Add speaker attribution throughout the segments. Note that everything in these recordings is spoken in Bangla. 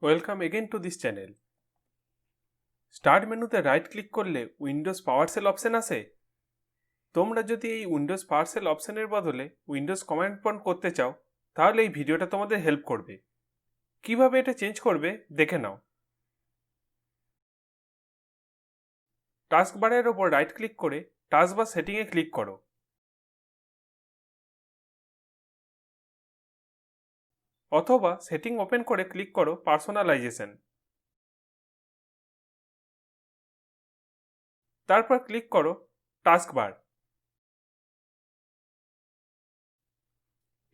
Speaker 1: Welcome again to this channel. Start মেনুতে রাইট ক্লিক করলে উইন্ডোজ পাওয়ার সেল অপশন আসে। তোমরা যদি এই উইন্ডোজ পাওয়ার সেল অপশনের বদলে উইন্ডোজ কমান্ড প্রম্পট করতে চাও তাহলে এই ভিডিওটা তোমাদের হেল্প করবে। কিভাবে এটা চেঞ্জ করবে দেখে নাও। টাস্ক বারের ওপর রাইট ক্লিক করে টাস্ক বার সেটিংয়ে ক্লিক করো। অথবা সেটিং ওপেন করে ক্লিক করো পার্সোনালাইজেশন। তারপর ক্লিক করো টাস্ক বার।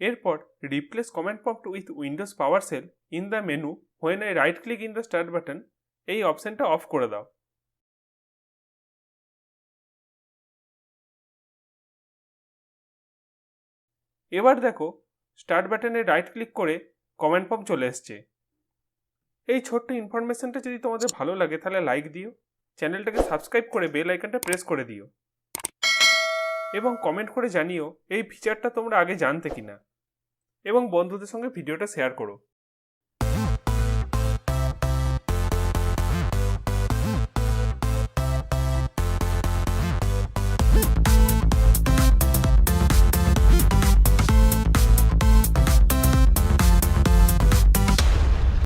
Speaker 1: এরপর replace command prompt with Windows PowerShell in the menu when I right click in the start button এই অপশনটা অফ করে দাও। এবার দেখো স্টার্ট বাটনে রাইট ক্লিক করে কমান্ড প্রম্পট চলে এসছে। এই ছোট্ট ইনফরমেশনটা যদি তোমাদের ভালো লাগে তাহলে লাইক দিও, চ্যানেলটাকে সাবস্ক্রাইব করে বেল আইকনটা প্রেস করে দিও এবং কমেন্ট করে জানিও এই ফিচারটা তোমরা আগে জানতে কিনা, এবং বন্ধুদের সঙ্গে ভিডিওটা শেয়ার করো।